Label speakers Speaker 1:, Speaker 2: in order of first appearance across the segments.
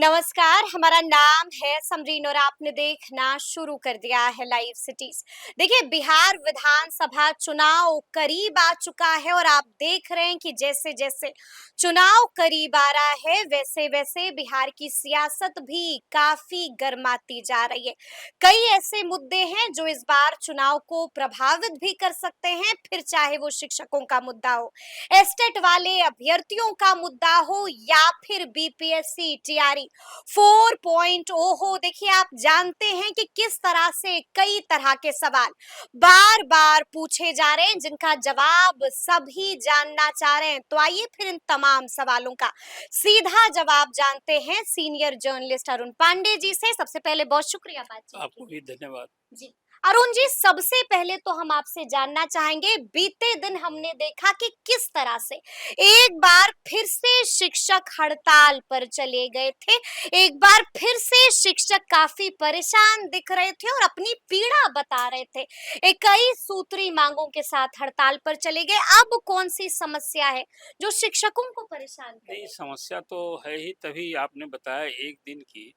Speaker 1: नमस्कार, हमारा नाम है समरीन और आपने देखना शुरू कर दिया है लाइव सिटीज। देखिए, बिहार विधानसभा चुनाव करीब आ चुका है और आप देख रहे हैं कि जैसे जैसे चुनाव करीब आ रहा है वैसे वैसे बिहार की सियासत भी काफी गर्माती जा रही है। कई ऐसे मुद्दे हैं जो इस बार चुनाव को प्रभावित भी कर सकते हैं, फिर चाहे वो शिक्षकों का मुद्दा हो, एस्टेट वाले अभ्यर्थियों का मुद्दा हो या फिर बीपीएससी टीआरई 4.0 हो। देखिए, आप जानते हैं कि किस तरह से कई तरह के सवाल बार बार पूछे जा रहे हैं जिनका जवाब सभी जानना चाह रहे हैं। तो आइए फिर इन तमाम सवालों का सीधा जवाब जानते हैं सीनियर जर्नलिस्ट अरुण पांडे जी से। सबसे पहले बहुत शुक्रिया बातचीत
Speaker 2: आपको भी धन्यवाद
Speaker 1: जी। अरुण जी, सबसे पहले तो हम आपसे जानना चाहेंगे, बीते दिन हमने देखा कि किस तरह से एक बार फिर से शिक्षक हड़ताल पर चले गए थे। एक बार फिर से शिक्षक काफी परेशान दिख रहे थे और अपनी पीड़ा बता रहे थे। एक कई सूत्री मांगों के साथ हड़ताल पर चले गए। अब कौन सी समस्या है जो शिक्षकों को परेशान कर रही
Speaker 2: नहीं,
Speaker 1: है?
Speaker 2: समस्या तो है ही, तभी आपने बताया एक दिन की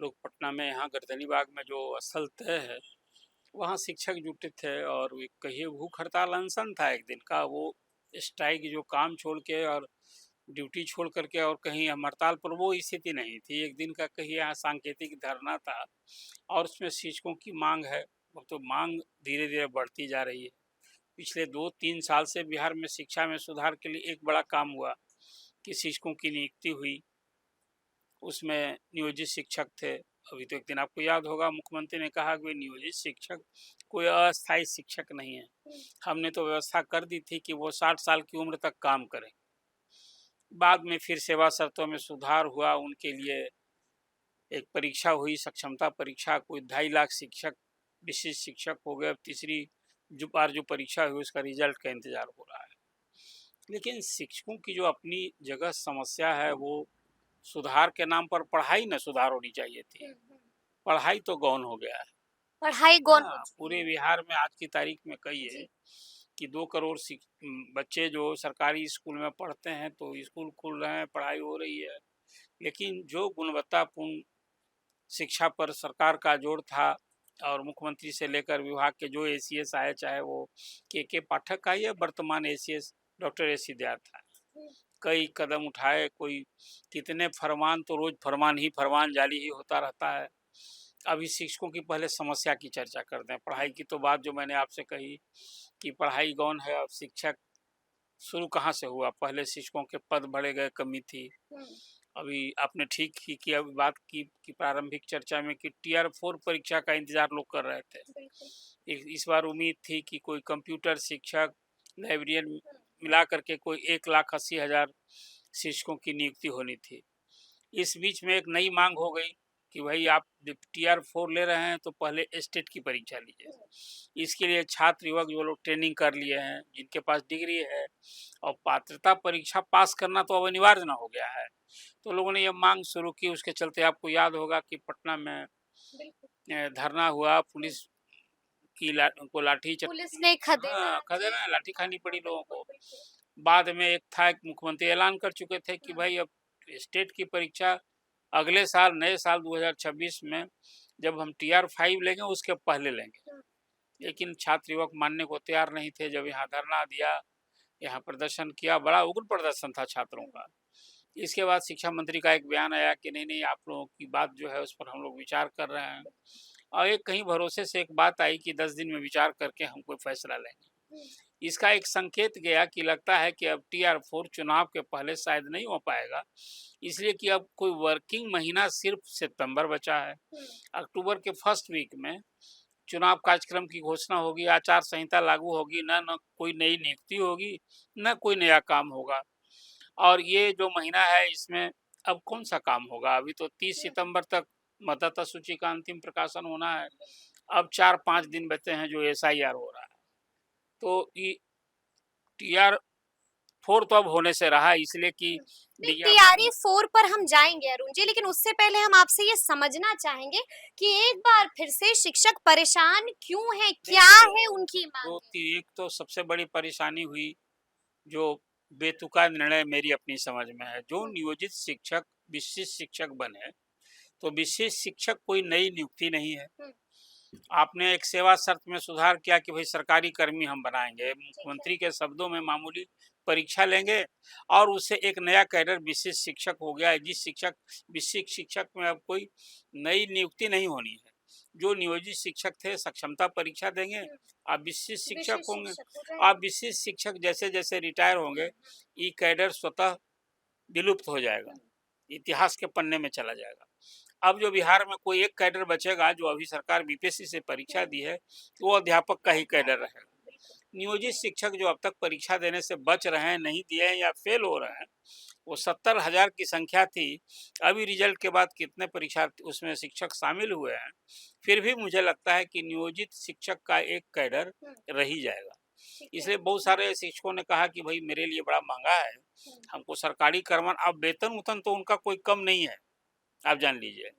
Speaker 2: लोग पटना में यहाँ गर्दनी बाग में जो स्थल तय है वहाँ शिक्षक जुटे थे और वो कहिए भूख हड़ताल अनशन था एक दिन का। वो स्ट्राइक जो काम छोड़ के और ड्यूटी छोड़ करके और कहीं हम हड़ताल पर, वो स्थिति नहीं थी। एक दिन का कहिए यहाँ सांकेतिक धरना था और उसमें शिक्षकों की मांग है। वो तो मांग धीरे धीरे बढ़ती जा रही है। पिछले 2-3 साल से बिहार में शिक्षा में सुधार के लिए एक बड़ा काम हुआ कि शिक्षकों की नियुक्ति हुई। उसमें नियोजित शिक्षक थे। अभी तो एक दिन आपको याद होगा मुख्यमंत्री ने कहा कि वे नियोजित शिक्षक कोई अस्थायी शिक्षक नहीं है। हमने तो व्यवस्था कर दी थी कि वो 60 साल की उम्र तक काम करें। बाद में फिर सेवा शर्तों में सुधार हुआ, उनके लिए एक परीक्षा हुई, सक्षमता परीक्षा। कोई 2.5 लाख शिक्षक विशिष्ट शिक्षक हो गए। अब तीसरी जो परीक्षा हुई उसका रिजल्ट का इंतजार हो रहा है। लेकिन शिक्षकों की जो अपनी जगह समस्या है, वो सुधार के नाम पर पढ़ाई न सुधार होनी चाहिए थी। पढ़ाई तो गौन हो गया है।
Speaker 1: पढ़ाई गौन हो चुकी
Speaker 2: पूरे
Speaker 1: है।
Speaker 2: बिहार में आज की तारीख में कहिए कि 2 करोड़ बच्चे जो सरकारी स्कूल में पढ़ते हैं, तो स्कूल खुल रहे हैं, पढ़ाई हो रही है, लेकिन जो गुणवत्तापूर्ण शिक्षा पर सरकार का जोर था और मुख्यमंत्री से लेकर विभाग के जो एसीएस आए, चाहे वो के पाठक आए या वर्तमान एसीएस डॉक्टर एस सिद्धार्थ था, कई कदम उठाए। कोई कितने फरमान, तो रोज फरमान ही फरमान जारी ही होता रहता है। अभी शिक्षकों की पहले समस्या की चर्चा करते हैं। पढ़ाई की तो बात जो मैंने आपसे कही कि पढ़ाई गौन है। अब शिक्षक शुरू कहाँ से हुआ? पहले शिक्षकों के पद बढ़े गए, कमी थी। अभी आपने ठीक ही की अभी बात की कि प्रारंभिक चर्चा में कि टीआर 4 परीक्षा का इंतजार लोग कर रहे थे। इस बार उम्मीद थी कि कोई कंप्यूटर शिक्षक, लाइब्रेरियन मिला करके कोई 1,80,000 शिक्षकों की नियुक्ति होनी थी। इस बीच में एक नई मांग हो गई कि भाई आप जब टीआर 4 ले रहे हैं तो पहले स्टेट की परीक्षा लीजिए। इसके लिए छात्र युवक जो लोग ट्रेनिंग कर लिए हैं, जिनके पास डिग्री है, और पात्रता परीक्षा पास करना तो अब अनिवार्य ना हो गया है, तो लोगों ने ये मांग शुरू की। उसके चलते आपको याद होगा कि पटना में धरना हुआ, पुलिस की को लाठी
Speaker 1: पुलिस ने
Speaker 2: हाँ, खदेड़ा, लाठी खानी पड़ी लोगों को। बाद में एक था, एक मुख्यमंत्री ऐलान कर चुके थे कि भाई अब स्टेट की परीक्षा अगले साल, नए साल 2026 में जब हम टीआर 5 लेंगे उसके पहले लेंगे। लेकिन छात्र युवक मानने को तैयार नहीं थे। जब यहाँ धरना दिया, यहाँ प्रदर्शन किया, बड़ा उग्र प्रदर्शन था छात्रों का। इसके बाद शिक्षा मंत्री का एक बयान आया कि नहीं नहीं, आप लोगों की बात जो है उस पर हम लोग विचार कर रहे हैं। और एक कहीं भरोसे से एक बात आई कि 10 दिन में विचार करके हम कोई फैसला लेंगे। इसका एक संकेत गया कि लगता है कि अब टीआर 4 चुनाव के पहले शायद नहीं हो पाएगा, इसलिए कि अब कोई वर्किंग महीना सिर्फ सितंबर बचा है। अक्टूबर के फर्स्ट वीक में चुनाव कार्यक्रम की घोषणा होगी, आचार संहिता लागू होगी, न कोई नई नियुक्ति होगी, न कोई नया काम होगा। और ये जो महीना है इसमें अब कौन सा काम होगा? अभी तो 30 सितंबर तक मतदाता सूची का अंतिम प्रकाशन होना है। अब 4-5 दिन बचे हैं जो एसआईआर हो रहा है। तो ये टीआर 4 तो अब होने से रहा, इसलिए कि
Speaker 1: टीआरई 4 पर हम जाएंगे अरुण जी, लेकिन उससे पहले हम आपसे ये समझना चाहेंगे कि एक बार फिर से शिक्षक परेशान क्यों है, क्या है उनकी मांग?
Speaker 2: एक तो सबसे बड़ी परेशानी हुई, जो बेतुका निर्णय मेरी अपनी समझ में है, जो नियोजित शिक्षक विशिष्ट शिक्षक बने, तो विशिष्ट शिक्षक कोई नई नियुक्ति नहीं है।
Speaker 1: हुँ।
Speaker 2: आपने एक सेवा शर्त में सुधार किया कि भाई सरकारी कर्मी हम बनाएँगे।
Speaker 1: ठीक है।
Speaker 2: मुख्यमंत्री के शब्दों में मामूली परीक्षा लेंगे और उससे एक नया कैडर विशिष्ट शिक्षक हो गया है। विशिष्ट शिक्षक में अब कोई नई नियुक्ति नहीं होनी है। जो नियोजित शिक्षक थे सक्षमता परीक्षा देंगे,
Speaker 1: हुँ।
Speaker 2: आप विशिष्ट शिक्षक
Speaker 1: विशिष्ट
Speaker 2: होंगे।
Speaker 1: शिक्षक हो जाएँगे।
Speaker 2: आप विशिष्ट शिक्षक जैसे-जैसे रिटायर होंगे, ये कैडर स्वतः विलुप्त हो जाएगा,
Speaker 1: हुँ।
Speaker 2: इतिहास के पन्ने में चला जाएगा। अब जो बिहार में कोई एक कैडर बचेगा जो अभी सरकार बीपीएससी से परीक्षा दी है, वो अध्यापक का ही कैडर रहेगा। नियोजित शिक्षक जो अब तक परीक्षा देने से बच रहे हैं, नहीं दिए हैं या फेल हो रहे हैं, वो 70,000 की संख्या थी। अभी रिजल्ट के बाद कितने परीक्षा उसमें शिक्षक शामिल हुए हैं, फिर भी मुझे लगता है कि नियोजित शिक्षक का एक कैडर
Speaker 1: हुँ।
Speaker 2: रह ही जाएगा।
Speaker 1: ठीक है।
Speaker 2: इसलिए बहुत सारे शिक्षकों ने कहा कि भाई मेरे लिए बड़ा महँगा है,
Speaker 1: हुँ।
Speaker 2: हमको सरकारी करवाना। अब वेतन-वुतन तो उनका कोई कम नहीं है, आप जान लीजिए।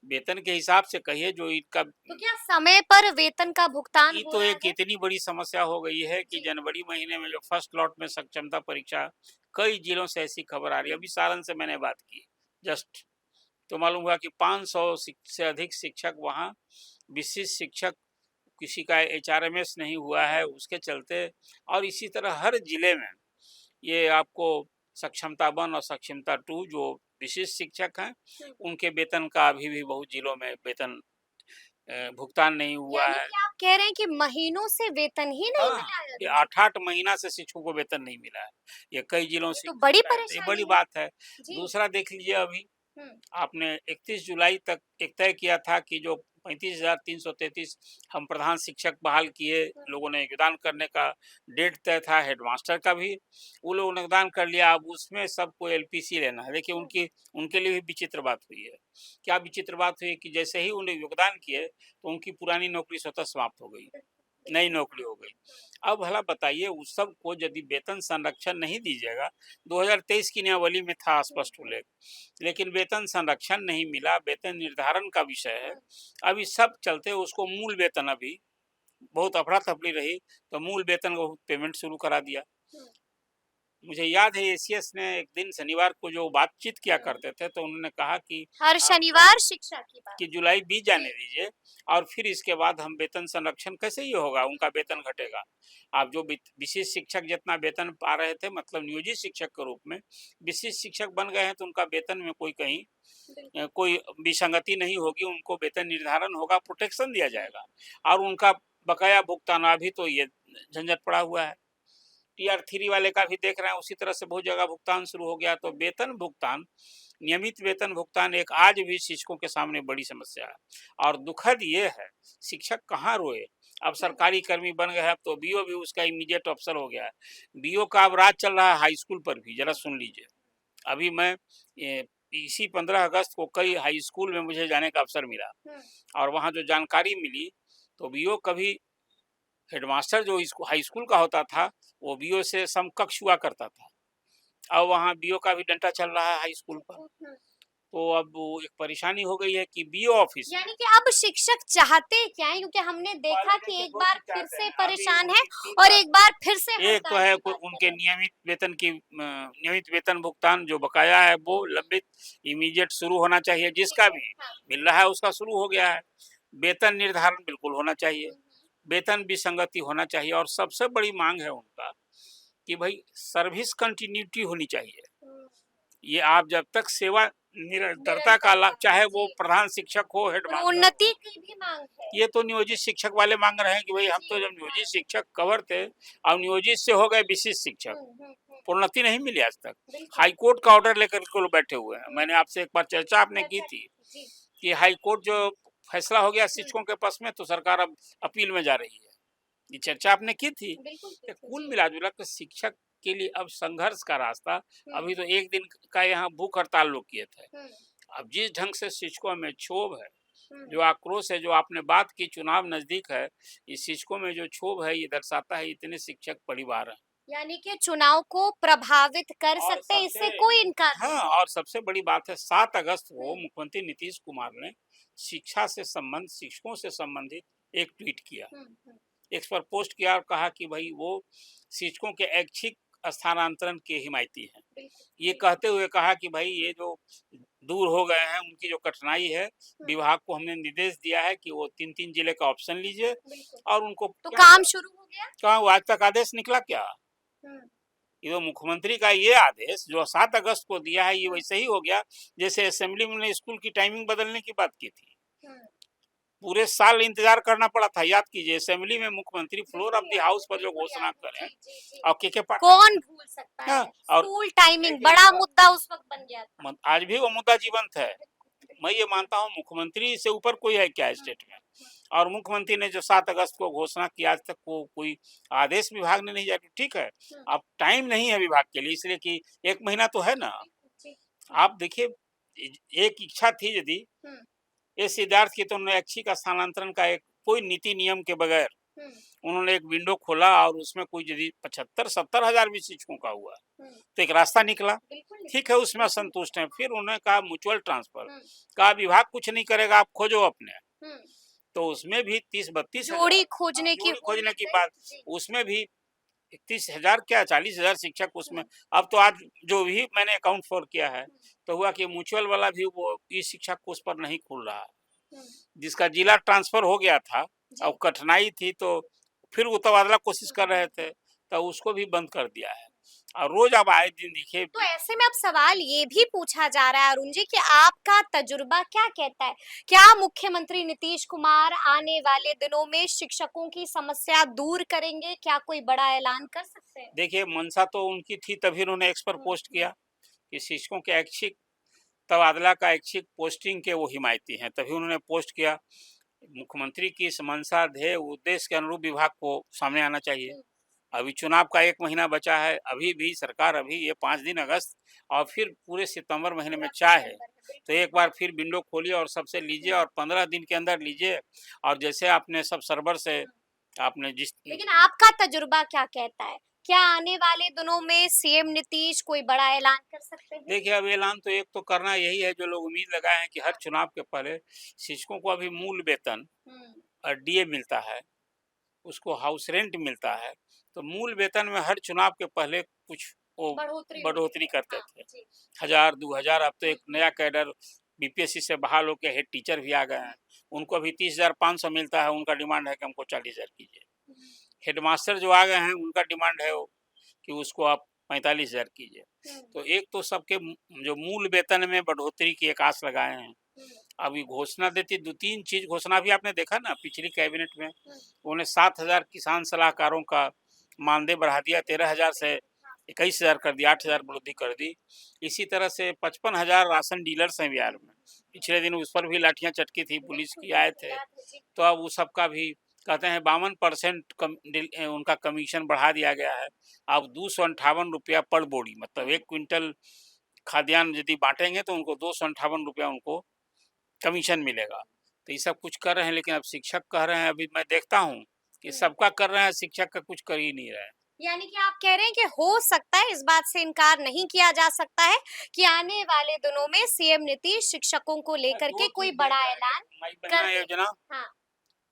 Speaker 2: वेतन के हिसाब से कहिए जो इनका
Speaker 1: तो क्या समय पर वेतन का भुगतान
Speaker 2: ये
Speaker 1: हो
Speaker 2: तो
Speaker 1: रहा
Speaker 2: एक
Speaker 1: है?
Speaker 2: इतनी बड़ी समस्या हो गई है कि
Speaker 1: जी।
Speaker 2: जनवरी महीने में जो फर्स्ट लॉट में सक्षमता परीक्षा, कई जिलों से ऐसी खबर आ रही है। अभी सारण से मैंने बात की जस्ट, तो मालूम हुआ कि 500 से अधिक शिक्षक वहाँ विशिष्ट शिक्षक किसी का एचआरएमएस नहीं हुआ है, उसके चलते। और इसी तरह हर जिले में ये आपको सक्षमता 1 और सक्षमता 2 जो विशिष्ट शिक्षक हैं,
Speaker 1: हुँ।
Speaker 2: उनके वेतन का अभी भी बहुत जिलों में वेतन भुगतान नहीं हुआ
Speaker 1: यानी
Speaker 2: है।
Speaker 1: कि आप कह रहे हैं कि महीनों से वेतन ही नहीं
Speaker 2: हाँ,
Speaker 1: मिला है
Speaker 2: ये
Speaker 1: अभी?
Speaker 2: 8-8 महीना से शिक्षकों को वेतन नहीं मिला है। ये कई जिलों
Speaker 1: ये
Speaker 2: से
Speaker 1: तो बड़ी
Speaker 2: शिकायत है, ये बड़ी
Speaker 1: परेशानी है।
Speaker 2: बात है।
Speaker 1: जी।
Speaker 2: दूसरा देख लीजिए अभी
Speaker 1: हुँ।
Speaker 2: आपने 31 जुलाई तक एक तय किया था कि जो 35,333 हम प्रधान शिक्षक बहाल किए,
Speaker 1: हुँ।
Speaker 2: लोगों ने योगदान करने का डेट तय था, हेडमास्टर का भी, वो लोगों ने योगदान कर लिया। अब उसमें सबको एलपीसी लेना है। देखिए
Speaker 1: हुँ।
Speaker 2: उनके लिए भी विचित्र बात हुई है। क्या विचित्र बात हुई कि जैसे ही उन्हें योगदान किए, तो उनकी पुरानी नौकरी स्वतः समाप्त हो गई, नई नौकरी हो गई। अब भला बताइए उस सबको यदि वेतन संरक्षण नहीं दीजिएगा, 2023 की नियमावली में था स्पष्ट उल्लेख, लेकिन वेतन संरक्षण नहीं मिला, वेतन निर्धारण का विषय है। अब इस सब चलते उसको मूल वेतन अभी बहुत अफरा-तफरी रही, तो मूल वेतन को पेमेंट शुरू करा दिया।
Speaker 1: हुँ।
Speaker 2: मुझे याद है एसीएस ने एक दिन शनिवार को जो बातचीत किया
Speaker 1: हुँ।
Speaker 2: करते थे, तो उन्होंने कहा कि
Speaker 1: हर
Speaker 2: आप
Speaker 1: शनिवार शिक्षा की बात।
Speaker 2: कि जुलाई बीत जाने
Speaker 1: जी।
Speaker 2: दीजिए और फिर इसके बाद हम वेतन संरक्षण कैसे ये होगा, उनका वेतन घटेगा। आप जो विशिष्ट शिक्षक जितना वेतन पा रहे थे मतलब नियोजित शिक्षक के रूप में, विशिष्ट शिक्षक बन गए हैं तो उनका वेतन में कोई कहीं
Speaker 1: बिल्कुल।
Speaker 2: कोई विसंगति नहीं होगी, उनको वेतन निर्धारण होगा, प्रोटेक्शन दिया
Speaker 1: हुँ।
Speaker 2: जाएगा और उनका बकाया भुगतान अभी तो ये झंझट पड़ा हुआ है। टीआर 3 वाले का भी देख रहे हैं उसी तरह से बहुत जगह भुगतान शुरू हो गया। तो वेतन भुगतान, नियमित वेतन भुगतान एक आज भी शिक्षकों के सामने बड़ी समस्या है और दुखद ये है, शिक्षक कहाँ रोए। अब
Speaker 1: हुँ।
Speaker 2: सरकारी कर्मी बन गए हैं, अब तो बीओ भी उसका इमीडिएट अफसर हो गया है। बीओ का अब राज चल रहा है हाई स्कूल पर भी, जरा सुन लीजिए। अभी मैं इसी 15 अगस्त को कई हाई स्कूल में मुझे जाने का अवसर मिला
Speaker 1: हुँ।
Speaker 2: और वहाँ जो जानकारी मिली, तो बीओ कभी हेडमास्टर जो हाई स्कूल का होता था, वो बीओ से समकक्ष हुआ करता था। अब वहाँ बीओ का भी डंडा चल रहा है हाई स्कूल पर।
Speaker 1: हुँ, हुँ।
Speaker 2: तो अब वो एक परेशानी हो गई है कि बीओ ऑफिस में
Speaker 1: यानी कि अब शिक्षक चाहते क्या हैं? क्योंकि हमने देखा
Speaker 2: पहले
Speaker 1: कि
Speaker 2: देखिए
Speaker 1: एक
Speaker 2: 2
Speaker 1: बार
Speaker 2: चीज़
Speaker 1: फिर
Speaker 2: चाहते
Speaker 1: से
Speaker 2: हैं। अभी
Speaker 1: परेशान है
Speaker 2: उनकी 3
Speaker 1: और
Speaker 2: बात,
Speaker 1: एक बार फिर से
Speaker 2: एक तो
Speaker 1: हड़ताल
Speaker 2: है
Speaker 1: की
Speaker 2: कोई
Speaker 1: बात कर
Speaker 2: उनके
Speaker 1: रहे हैं।
Speaker 2: नियमित वेतन की नियमित वेतन भुगतान जो बकाया है वो लंबित इमीडिएट शुरू होना चाहिए,
Speaker 1: ठीक
Speaker 2: जिसका
Speaker 1: है।
Speaker 2: भी
Speaker 1: हाँ।
Speaker 2: मिल रहा है उसका शुरू हो गया है। वेतन निर्धारण बिल्कुल होना चाहिए,
Speaker 1: हुँ, हुँ।
Speaker 2: वेतन विसंगति होना चाहिए और सबसे बड़ी मांग है उनका कि भाई सर्विस कंटिन्यूटी होनी चाहिए।
Speaker 1: हुँ।
Speaker 2: ये आप जब तक सेवा निरंतरता का
Speaker 1: निरंतरता
Speaker 2: लाभ, चाहे वो
Speaker 1: जी।
Speaker 2: प्रधान शिक्षक हो, हेडमास्टर
Speaker 1: प्रोन्नति
Speaker 2: हो,
Speaker 1: की भी माँग है।
Speaker 2: ये तो नियोजित शिक्षक वाले मांग रहे हैं कि भाई हम
Speaker 1: जी,
Speaker 2: तो जब
Speaker 1: हाँ।
Speaker 2: नियोजित शिक्षक कवर थे, अब नियोजित से हो गए विशिष्ट शिक्षक,
Speaker 1: हुँ, हुँ, हुँ।
Speaker 2: प्रोन्नति नहीं मिली आज तक।
Speaker 1: बिल्कुल।
Speaker 2: हाई कोर्ट का ऑर्डर लेकर के लोग बैठे हुए हैं।
Speaker 1: हुँ,
Speaker 2: मैंने
Speaker 1: हुँ।
Speaker 2: आपसे एक बार चर्चा आपने की
Speaker 1: चर्चा
Speaker 2: थी
Speaker 1: की थी। जी।
Speaker 2: कि हाई कोर्ट जो फैसला हो गया
Speaker 1: हुँ।
Speaker 2: शिक्षकों के पक्ष में, तो सरकार अब अपील में जा रही है। ये चर्चा आपने की थी।
Speaker 1: बिल्कुल की
Speaker 2: कि
Speaker 1: थी।
Speaker 2: कुल
Speaker 1: जी।
Speaker 2: मिला-जुला कर शिक्षक के लिए अब संघर्ष का रास्ता,
Speaker 1: हुँ,
Speaker 2: अभी तो एक दिन का यहाँ भूख हड़ताल लोग किए थे।
Speaker 1: हुँ,
Speaker 2: अब जिस ढंग से शिक्षकों में क्षोभ है,
Speaker 1: हुँ।
Speaker 2: जो आक्रोश है, जो आपने बात की चुनाव नजदीक है, इस शिक्षकों में जो क्षोभ है ये दर्शाता है इतने शिक्षक परिवार हैं।
Speaker 1: यानी कि चुनाव को प्रभावित कर
Speaker 2: और
Speaker 1: सकते हैं,
Speaker 2: सबसे
Speaker 1: इससे कोई इनकार नहीं
Speaker 2: हाँ,
Speaker 1: है।
Speaker 2: और सबसे बड़ी बात है 7 अगस्त को
Speaker 1: हुँ,
Speaker 2: मुख्यमंत्री नीतीश कुमार ने शिक्षकों से संबंधित एक ट्वीट किया,
Speaker 1: हुँ, हुँ।
Speaker 2: एक्स पर पोस्ट किया और कहा कि भाई वो शिक्षकों के ऐच्छिक स्थानांतरण के हिमायती हैं।
Speaker 1: बिल्कुल,
Speaker 2: ये
Speaker 1: जी।
Speaker 2: कहते हुए कहा कि भाई ये जो दूर हो गए हैं उनकी जो कठिनाई है,
Speaker 1: हुँ,
Speaker 2: विभाग को हमने निर्देश दिया है कि वो 3-3 जिले का ऑप्शन लीजिए
Speaker 1: बिल्कुल।
Speaker 2: और उनको
Speaker 1: तो
Speaker 2: क्या
Speaker 1: काम शुरू हो गया?
Speaker 2: कहाँ वो आज तक आदेश निकला क्या?
Speaker 1: हुँ,
Speaker 2: ये तो मुख्यमंत्री का ये आदेश जो 7 अगस्त को दिया है, ये
Speaker 1: हुँ,
Speaker 2: वैसे ही हो गया जैसे असेंबली में ने स्कूल की टाइमिंग बदलने की बात की थी।
Speaker 1: हुँ।
Speaker 2: पूरे साल इंतजार करना पड़ा था। याद कीजिए असेंबली में मुख्यमंत्री फ्लोर ऑफ
Speaker 1: बिल्कुल
Speaker 2: द
Speaker 1: याद है,
Speaker 2: हाउस पर जो
Speaker 1: बिल्कुल
Speaker 2: घोषणा
Speaker 1: याद है।
Speaker 2: करें
Speaker 1: जी, जी, जी।
Speaker 2: और के पाठक
Speaker 1: कौन भूल सकता
Speaker 2: हाँ,
Speaker 1: है?
Speaker 2: और
Speaker 1: स्कूल टाइमिंग
Speaker 2: देखिए
Speaker 1: बड़ा मुद्दा उस वक़्त बन गया था।
Speaker 2: आज भी वो मुद्दा जीवंत है।
Speaker 1: बिल्कुल,
Speaker 2: मैं
Speaker 1: बिल्कुल।
Speaker 2: ये मानता हूँ मुख्यमंत्री से ऊपर कोई है क्या
Speaker 1: हुँ,
Speaker 2: स्टेट में?
Speaker 1: हुँ,
Speaker 2: और मुख्यमंत्री ने जो 7 अगस्त को घोषणा की आज तक को कोई आदेश विभाग ने नहीं जारी ठीक है।
Speaker 1: हुँ,
Speaker 2: अब टाइम नहीं है विभाग के लिए इसलिए कि 1 महीना तो है ना।
Speaker 1: बिल्कुल, जी। हुँ,
Speaker 2: आप देखिए एक इच्छा थी यदि
Speaker 1: हुँ,
Speaker 2: इस सिद्धार्थ की तो नैच्छिक स्थानांतरण का एक कोई नीति नियम के बगैर
Speaker 1: हुँ,
Speaker 2: उन्होंने एक विंडो खोला और उसमें कोई यदि 75-70 हजार भी शिक्षकों का हुआ
Speaker 1: हुँ।
Speaker 2: तो एक रास्ता निकला।
Speaker 1: बिल्कुल
Speaker 2: ठीक
Speaker 1: निकला,
Speaker 2: है उसमें
Speaker 1: बिल्कुल
Speaker 2: असंतुष्ट
Speaker 1: निकला।
Speaker 2: हैं फिर उन्होंने कहा म्यूचुअल ट्रांसफर
Speaker 1: हुँ,
Speaker 2: कहा विभाग कुछ नहीं करेगा आप खोजो अपने
Speaker 1: हुँ।
Speaker 2: तो उसमें भी 30-32
Speaker 1: जोड़ी
Speaker 2: हजार
Speaker 1: खोजने की
Speaker 2: जोड़ी
Speaker 1: होड़
Speaker 2: खोजने
Speaker 1: लग
Speaker 2: की
Speaker 1: गई।
Speaker 2: बात
Speaker 1: जी।
Speaker 2: उसमें भी 31 हजार क्या 40 हजार शिक्षक उसमें
Speaker 1: हुँ,
Speaker 2: अब तो आज जो भी मैंने अकाउंट फॉर किया है
Speaker 1: हुँ,
Speaker 2: तो हुआ कि म्यूचुअल वाला भी वो ई शिक्षक को उस पर नहीं खुल रहा
Speaker 1: हुँ।
Speaker 2: जिसका जिला ट्रांसफर हो गया था
Speaker 1: जी।
Speaker 2: अब कठिनाई थी तो फिर वो तबादला कोशिश
Speaker 1: हुँ,
Speaker 2: कर रहे
Speaker 1: हुँ।
Speaker 2: थे तो उसको भी बंद कर दिया है और रोज अब आए दिन देखिए
Speaker 1: तो ऐसे में अब सवाल ये भी पूछा जा रहा है अरुण जी कि आपका तजुर्बा क्या कहता है? क्या मुख्यमंत्री नीतीश कुमार आने वाले दिनों में शिक्षकों की समस्या दूर करेंगे? क्या कोई बड़ा ऐलान कर सकते हैं?
Speaker 2: देखिए मंशा तो उनकी थी तभी उन्होंने एक्स पर
Speaker 1: हुँ,
Speaker 2: पोस्ट
Speaker 1: हुँ,
Speaker 2: किया कि शिक्षकों के ऐच्छिक तबादला का ऐच्छिक पोस्टिंग के वो हिमायती हैं तभी उन्होंने पोस्ट किया मुख्यमंत्री की इस मंशा ध्येय उद्देश्य के अनुरूप विभाग को सामने आना चाहिए
Speaker 1: हुँ,
Speaker 2: अभी चुनाव का 1 महीना बचा है अभी भी सरकार अभी ये 5 दिन अगस्त और फिर पूरे सितंबर महीने में
Speaker 1: पूरा
Speaker 2: चाह है
Speaker 1: सितंबर है,
Speaker 2: तो
Speaker 1: बिल्कुल।
Speaker 2: एक बार फिर विंडो खोलिए और सबसे लीजिए
Speaker 1: हुँ,
Speaker 2: और 15 दिन के अंदर लीजिए और जैसे आपने सब सर्वर से
Speaker 1: हुँ।
Speaker 2: आपने जिस
Speaker 1: लेकिन आपका तजुर्बा क्या कहता है? क्या आने वाले दिनों में सीएम नीतीश कोई बड़ा ऐलान कर सकते हैं?
Speaker 2: देखिए अब ऐलान तो एक तो करना यही है जो लोग उम्मीद लगाए हैं कि हर चुनाव के पहले शिक्षकों को अभी मूल वेतन
Speaker 1: हुँ,
Speaker 2: और डीए मिलता है उसको हाउस रेंट मिलता है तो मूल वेतन में हर चुनाव के पहले कुछ वो
Speaker 1: बढ़ोतरी होती
Speaker 2: बढ़ोतरी
Speaker 1: है।
Speaker 2: करते
Speaker 1: हाँ,
Speaker 2: थे
Speaker 1: जी।
Speaker 2: 1000-2000 अब तो
Speaker 1: हुँ,
Speaker 2: एक नया कैडर बीपीएससी से बहाल होकर हेड टीचर भी आ गए हैं उनको अभी 30,500 मिलता है उनका डिमांड है कि हमको 40,000 कीजिए
Speaker 1: हुँ,
Speaker 2: हेडमास्टर जो आ गए हैं उनका डिमांड है वो कि उसको आप 45,000 कीजिए
Speaker 1: हुँ,
Speaker 2: तो एक तो सबके जो मूल वेतन में बढ़ोतरी की एक आस लगाए हैं
Speaker 1: हुँ,
Speaker 2: अभी घोषणा देती 2-3 चीज घोषणा भी आपने देखा ना पिछली कैबिनेट में
Speaker 1: हुँ।
Speaker 2: उन्होंने 7,000 किसान सलाहकारों का मानदेय बढ़ा दिया 13,000 से
Speaker 1: बिल्कुल, हाँ।
Speaker 2: 21,000 कर दिया
Speaker 1: हुँ,
Speaker 2: 8,000 बढ़ोतरी कर दी इसी तरह से 55,000 राशन डीलर्स हैं बिहार में पिछले दिन उस पर भी लाठियां चटकी थी पुलिस
Speaker 1: बिल्कुल,
Speaker 2: की आए
Speaker 1: बिल्कुल
Speaker 2: थे
Speaker 1: याद है जी।
Speaker 2: तो अब उस सबका भी कहते हैं 52% उनका कमीशन बढ़ा दिया गया है अब 258 रुपया पर बोरी मतलब
Speaker 1: हुँ,
Speaker 2: 1 क्विंटल खाद्यान्न यदि बांटेंगे तो उनको 258 रुपया उनको कमीशन मिलेगा तो ये सब कुछ कर रहे हैं लेकिन अब शिक्षक कह रहे हैं अभी मैं देखता हूँ कि
Speaker 1: हुँ।
Speaker 2: सबका कर रहे हैं शिक्षक का कुछ कर ही नहीं रहे हैं
Speaker 1: यानी कि आप कह रहे हैं कि हो सकता है इस बात से इनकार नहीं किया जा सकता है कि आने वाले दिनों में सीएम नीतीश शिक्षकों को लेकर
Speaker 2: दो
Speaker 1: के कोई
Speaker 2: चीज देख
Speaker 1: बड़ा
Speaker 2: रहे हैं
Speaker 1: ऐलान
Speaker 2: एक माई
Speaker 1: कर
Speaker 2: बहना
Speaker 1: दे।
Speaker 2: योजना
Speaker 1: हाँ।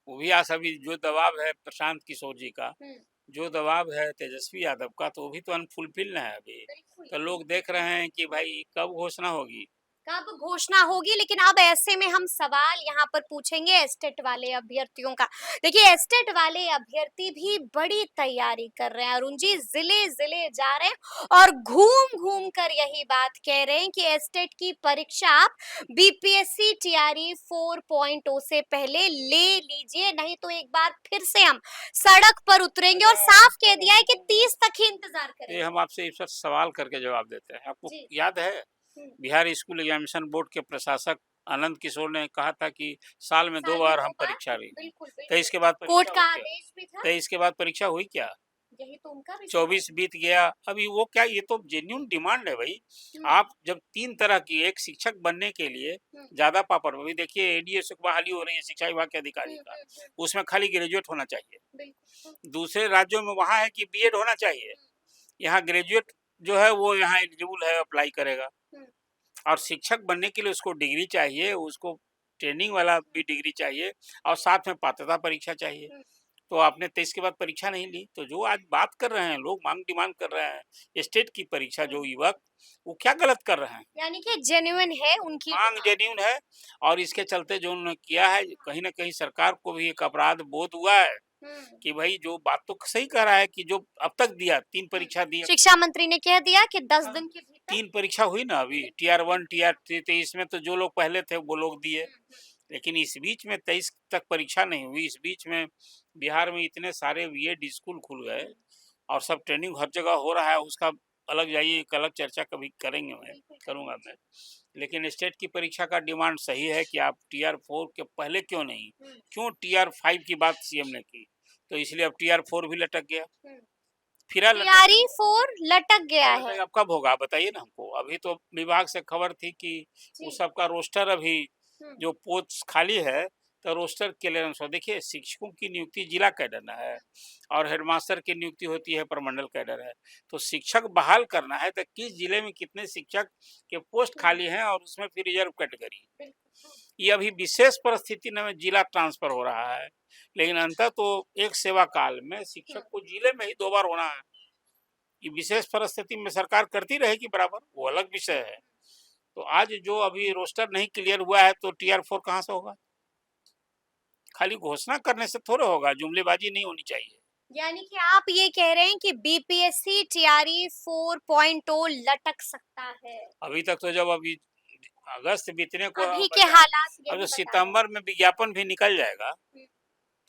Speaker 2: वो भी आज अभी जो दबाव है प्रशांत किशोर जी का
Speaker 1: हुँ,
Speaker 2: जो दबाव है तेजस्वी यादव का तो वो भी तो अनफुलफिल है अभी
Speaker 1: बिल्कुल,
Speaker 2: तो लोग
Speaker 1: बिल्कुल।
Speaker 2: देख रहे हैं कि भाई कब घोषणा होगी
Speaker 1: कब घोषणा होगी लेकिन अब ऐसे में हम सवाल यहाँ पर पूछेंगे एस्टेट वाले अभ्यर्थियों का। देखिए एस्टेट वाले अभ्यर्थी भी बड़ी तैयारी कर रहे हैं अरुण जी, जिले-जिले जा रहे हैं और घूम-घूम कर यही बात कह रहे हैं कि एस्टेट की परीक्षा आप बीपीएससी टीआरई 4.0 से पहले ले लीजिए नहीं तो एक बार फिर से हम सड़क पर उतरेंगे और साफ कह दिया है कि 30 तक ही इंतजार
Speaker 2: ये
Speaker 1: करेंगे।
Speaker 2: हम आपसे इस पर सवाल करके जवाब देते हैं आपको
Speaker 1: जी।
Speaker 2: याद है
Speaker 1: हुँ,
Speaker 2: बिहार स्कूल एग्जामिनेशन बोर्ड के प्रशासक आनंद किशोर ने कहा था कि साल में 2
Speaker 1: साल में
Speaker 2: बार
Speaker 1: 2
Speaker 2: हम
Speaker 1: बार
Speaker 2: परीक्षा लेंगे
Speaker 1: बिल्कुल, बिल्कुल।
Speaker 2: 23 के बाद
Speaker 1: कोर्ट
Speaker 2: परीक्षा
Speaker 1: का
Speaker 2: हुई क्या
Speaker 1: आदेश भी था।
Speaker 2: 23 के बाद परीक्षा हुई क्या
Speaker 1: यही तो उनका भी सवाल
Speaker 2: 24 बीत गया अभी वो क्या ये तो जेन्युइन डिमांड है भाई
Speaker 1: है।
Speaker 2: आप जब 3 तरह की एक शिक्षक बनने के लिए
Speaker 1: हुँ,
Speaker 2: ज्यादा पापड़ अभी देखिए एडीएस की बहाली हो रही है शिक्षा विभाग के
Speaker 1: हुँ,
Speaker 2: अधिकारी
Speaker 1: हुँ,
Speaker 2: का
Speaker 1: हुँ,
Speaker 2: उसमें खाली ग्रेजुएट होना चाहिए
Speaker 1: बिल्कुल।
Speaker 2: दूसरे राज्यों में वहाँ है कि बीएड होना चाहिए
Speaker 1: हुँ,
Speaker 2: यहाँ ग्रेजुएट जो है वो यहाँ एलिजिबल है अप्लाई करेगा
Speaker 1: हुँ,
Speaker 2: और शिक्षक बनने के लिए उसको डिग्री चाहिए उसको ट्रेनिंग वाला भी डिग्री चाहिए और साथ में पात्रता परीक्षा चाहिए
Speaker 1: हुँ,
Speaker 2: तो आपने 23 के बाद परीक्षा नहीं ली। तो जो आज बात कर रहे हैं लोग, मांग डिमांड कर रहे हैं स्टेट की परीक्षा, जो युवक, वो क्या गलत कर रहे हैं?
Speaker 1: यानी कि जेन्युइन है उनकी
Speaker 2: मांग
Speaker 1: डिमांड।
Speaker 2: जेन्युइन है, और इसके चलते जो उन्होंने किया है, कहीं न कहीं सरकार को भी एक अपराध बोध हुआ है कि भाई जो बात तो सही कह रहा है कि जो अब तक दिया 3 परीक्षा दी,
Speaker 1: शिक्षा मंत्री ने कह दिया कि 10 दिन के भीतर
Speaker 2: 3 परीक्षा हुई ना अभी, टीआर 1, टीआर 3, तो इसमें तो जो लोग पहले थे वो लोग दिए। लेकिन इस बीच में 23 तक परीक्षा नहीं हुई। इस बीच में बिहार में इतने सारे बीएड स्कूल खुल गए और सब ट्रेनिंग हर जगह हो रहा है, उसका अलग जाइए, एक अलग चर्चा कभी करेंगे, मैं करूँगा मैं। लेकिन स्टेट की परीक्षा का डिमांड सही है कि आप टीआर 4 के पहले क्यों नहीं, क्यों टीआर 5 की बात सीएम ने की, तो इसलिए अब टीआर 4 भी लटक गया, फिर लटक
Speaker 1: तैयारी 4 लटक गया है।
Speaker 2: अब कब होगा बताइए ना हमको। अभी तो विभाग से खबर थी कि उस सबका रोस्टर अभी जो पोस्ट खाली है, तो रोस्टर क्लियरेंस हो। देखिए, शिक्षकों की नियुक्ति जिला कैडर में है और हेडमास्टर की नियुक्ति होती है प्रमंडल कैडर है। तो शिक्षक बहाल करना है तो किस जिले में कितने शिक्षक के पोस्ट खाली हैं, और उसमें फिर रिजर्व कैटेगरी, ये अभी विशेष परिस्थिति में जिला ट्रांसफर हो रहा है। लेकिन अंततः तो एक सेवा काल में शिक्षक को जिले में ही 2 बार होना है। ये विशेष परिस्थिति में सरकार करती रहेगी बराबर, वो अलग विषय है। तो आज जो अभी रोस्टर नहीं क्लियर हुआ है, तो टीआर 4 कहाँ से होगा? खाली घोषणा करने से थोड़े होगा, जुमलेबाजी नहीं होनी चाहिए।
Speaker 1: यानी कि आप ये कह रहे हैं कि बीपीएससी टीआरई 4.0 लटक सकता है।
Speaker 2: अभी तक तो, जब अभी अगस्त बीतने को
Speaker 1: अभी के
Speaker 2: बचा,
Speaker 1: हालात
Speaker 2: अब
Speaker 1: यही
Speaker 2: तो
Speaker 1: बता
Speaker 2: सितंबर में विज्ञापन भी निकल जाएगा,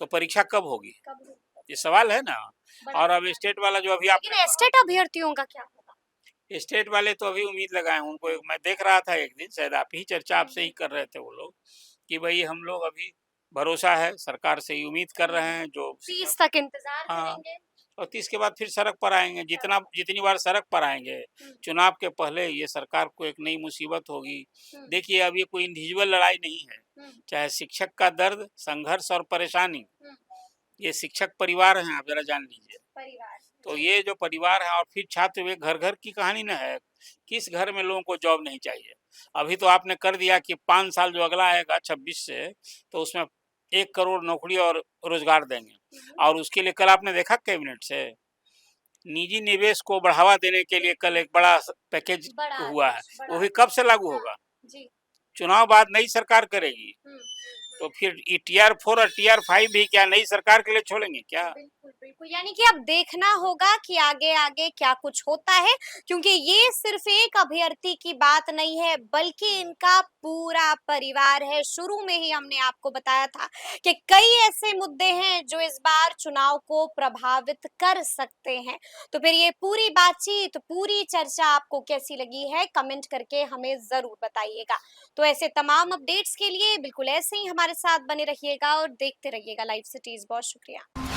Speaker 2: तो परीक्षा कब होगी?
Speaker 1: रहे हैं।
Speaker 2: ये सवाल है ना।
Speaker 1: बड़ा
Speaker 2: और अब स्टेट वाला जो अभी
Speaker 1: लेकिन
Speaker 2: आपने
Speaker 1: एस्टेट अभ्यर्थियों का क्या होगा?
Speaker 2: स्टेट वाले तो अभी उम्मीद लगाए हैं उनको। मैं देख रहा था एक दिन, शायद आप ही चर्चा आपसे ही कर रहे थे वो लोग, कि भाई हम लोग अभी भरोसा है सरकार से ही उम्मीद कर रहे हैं जो
Speaker 1: 30 तक इंतजार
Speaker 2: हाँ,
Speaker 1: करेंगे।
Speaker 2: और 30 के बाद फिर सड़क पर आएंगे। जितनी बार सड़क पर आएंगे चुनाव के पहले, ये सरकार को एक नई मुसीबत होगी। देखिए, अब ये कोई इंडिविजुअल लड़ाई नहीं है, चाहे शिक्षक का दर्द, संघर्ष और परेशानी, ये शिक्षक परिवार हैं, आप जरा जान लीजिए।
Speaker 1: परिवार
Speaker 2: तो ये जो परिवार है, और फिर छात्र वे घर घर की कहानी न है। किस घर में लोगों को जॉब नहीं चाहिए? अभी तो आपने कर दिया कि 5 साल जो अगला आएगा 26 से, तो उसमें 1 करोड़ नौकरी और रोजगार देंगे। और उसके लिए कल आपने देखा कैबिनेट से निजी निवेश को बढ़ावा देने के लिए कल एक बड़ा पैकेज हुआ है। वो भी कब से लागू होगा? चुनाव बाद नई सरकार करेगी। तो फिर टीआर 4 और टीआर 5 भी क्या नई सरकार के लिए छोड़ेंगे क्या?
Speaker 1: बिल्कुल बिल्कुल, यानी कि अब देखना होगा कि आगे आगे क्या कुछ होता है, क्योंकि ये सिर्फ एक अभ्यर्थी की बात नहीं है बल्कि इनका पूरा परिवार है। शुरू में ही हमने आपको बताया था कि कई ऐसे मुद्दे हैं जो इस बार चुनाव को प्रभावित कर सकते हैं। तो फिर ये पूरी बातचीत, पूरी चर्चा आपको कैसी लगी है, कमेंट करके हमें जरूर बताइएगा। तो ऐसे तमाम अपडेट्स के लिए बिल्कुल ऐसे ही हमारे साथ बने रहिएगा और देखते रहिएगा लाइव सिटीज। बहुत शुक्रिया।